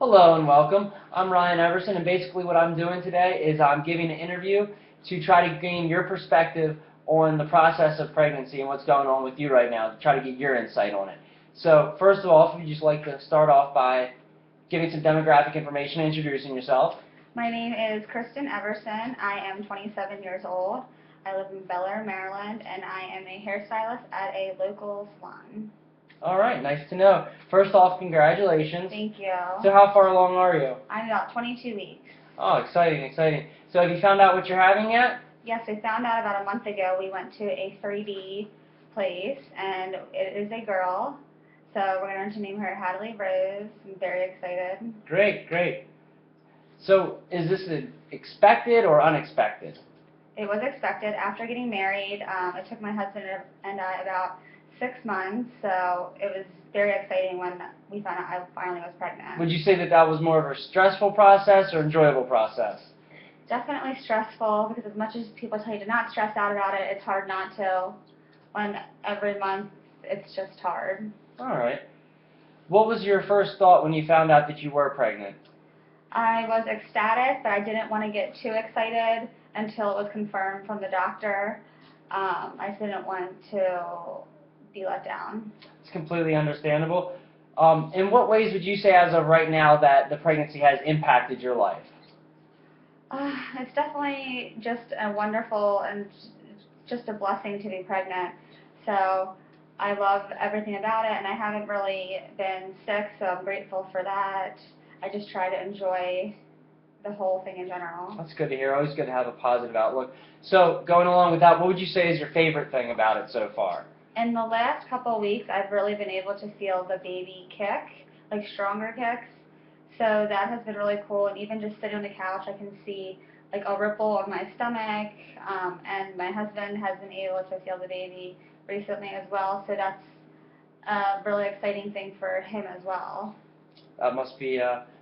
Hello and welcome. I'm Ryan Everson, and basically what I'm doing today is I'm giving an interview to try to gain your perspective on the process of pregnancy and what's going on with you right now, to try to get your insight on it. So first of all, if you'd just like to start off by giving some demographic information and introducing yourself. My name is Kristen Everson. I am 27 years old. I live in Bel Air, Maryland, and I am a hairstylist at a local salon. All right, nice to know. First off, congratulations. Thank you. So how far along are you? I'm about 22 weeks. Oh, exciting, exciting. So have you found out what you're having yet? Yes, we found out about a month ago. We went to a 3D place, and it is a girl. So we're going to name her Hadley Rose. I'm very excited. Great, great. So is this expected or unexpected? It was expected. After getting married, it took my husband and I about 6 months, so it was very exciting when we found out I finally was pregnant. Would you say that that was more of a stressful process or enjoyable process? Definitely stressful, because as much as people tell you to not stress out about it, it's hard not to when every month it's just hard. All right. What was your first thought when you found out that you were pregnant? I was ecstatic, but I didn't want to get too excited until it was confirmed from the doctor. I just didn't want to be let down. It's completely understandable. In what ways would you say as of right now that the pregnancy has impacted your life? It's definitely just a wonderful and just a blessing to be pregnant. So I love everything about it, and I haven't really been sick, so I'm grateful for that. I just try to enjoy the whole thing in general. That's good to hear. Always good to have a positive outlook. So going along with that, what would you say is your favorite thing about it so far? In the last couple of weeks, I've really been able to feel the baby kick, like stronger kicks. So that has been really cool, and even just sitting on the couch, I can see like a ripple on my stomach, and my husband has been able to feel the baby recently as well, so that's a really exciting thing for him as well. That must be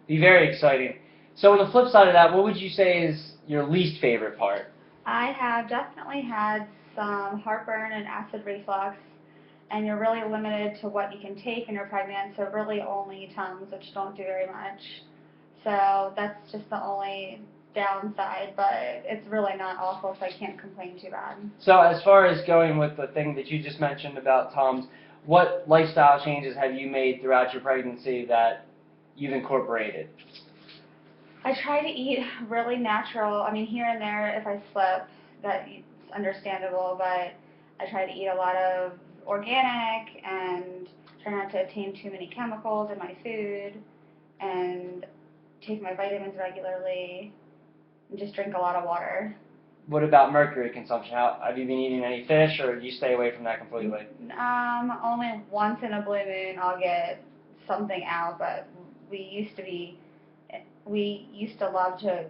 very exciting. So on the flip side of that, what would you say is your least favorite part? I have definitely had some heartburn and acid reflux, and you're really limited to what you can take when you're pregnant, so really only Tums, which don't do very much. So that's just the only downside, but it's really not awful, so I can't complain too bad. So as far as going with the thing that you just mentioned about Tums, what lifestyle changes have you made throughout your pregnancy that you've incorporated? I try to eat really natural. I mean, here and there, if I slip, that's understandable, but I try to eat a lot of organic and try not to obtain too many chemicals in my food, and take my vitamins regularly, and just drink a lot of water. What about mercury consumption? Have you been eating any fish, or do you stay away from that completely? Only once in a blue moon I'll get something out, but we used to love to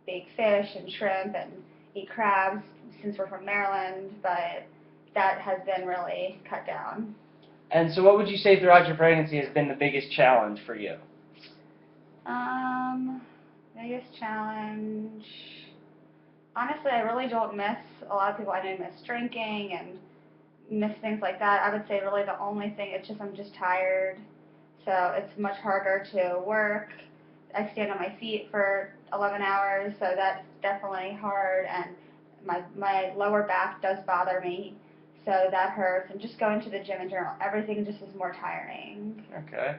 bake fish and shrimp and eat crabs since we're from Maryland, but that has been really cut down. And so what would you say throughout your pregnancy has been the biggest challenge for you? Biggest challenge, honestly, I really don't miss, a lot of people I know miss drinking and miss things like that. I would say really the only thing, it's just I'm just tired, so it's much harder to work. I stand on my feet for 11 hours, so that's definitely hard, and my lower back does bother me, so that hurts, and just going to the gym in general, everything just is more tiring. Okay.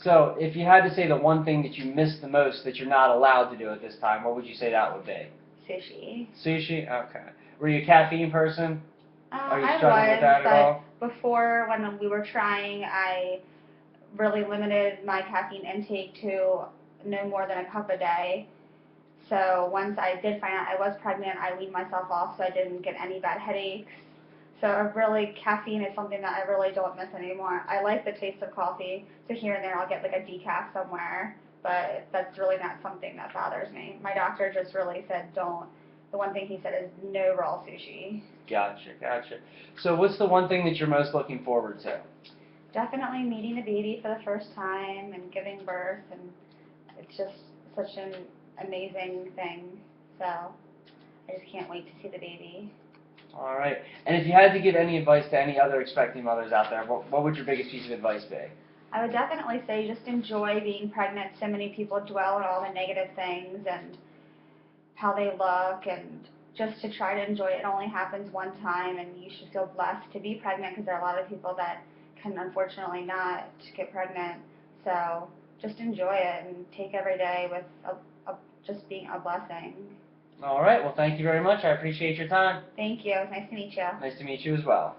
So if you had to say the one thing that you miss the most that you're not allowed to do at this time, what would you say that would be? Sushi. Sushi? Okay. Were you a caffeine person? Are you struggling with that at all? Before, when we were trying, I really limited my caffeine intake to no more than a cup a day. So once I did find out I was pregnant, I weaned myself off so I didn't get any bad headaches. So really, caffeine is something that I really don't miss anymore. I like the taste of coffee, so here and there I'll get like a decaf somewhere, but that's really not something that bothers me. My doctor just really said don't. The one thing he said is no raw sushi. Gotcha, gotcha. So what's the one thing that you're most looking forward to? Definitely meeting a baby for the first time and giving birth, and it's just such an amazing thing. So I just can't wait to see the baby. All right. And if you had to give any advice to any other expecting mothers out there, what would your biggest piece of advice be? I would definitely say just enjoy being pregnant. So many people dwell on all the negative things and how they look, and just to try to enjoy it. It only happens one time, and you should feel blessed to be pregnant because there are a lot of people that can unfortunately not get pregnant. So just enjoy it and take every day with just being a blessing. All right. Well, thank you very much. I appreciate your time. Thank you. It was nice to meet you. Nice to meet you as well.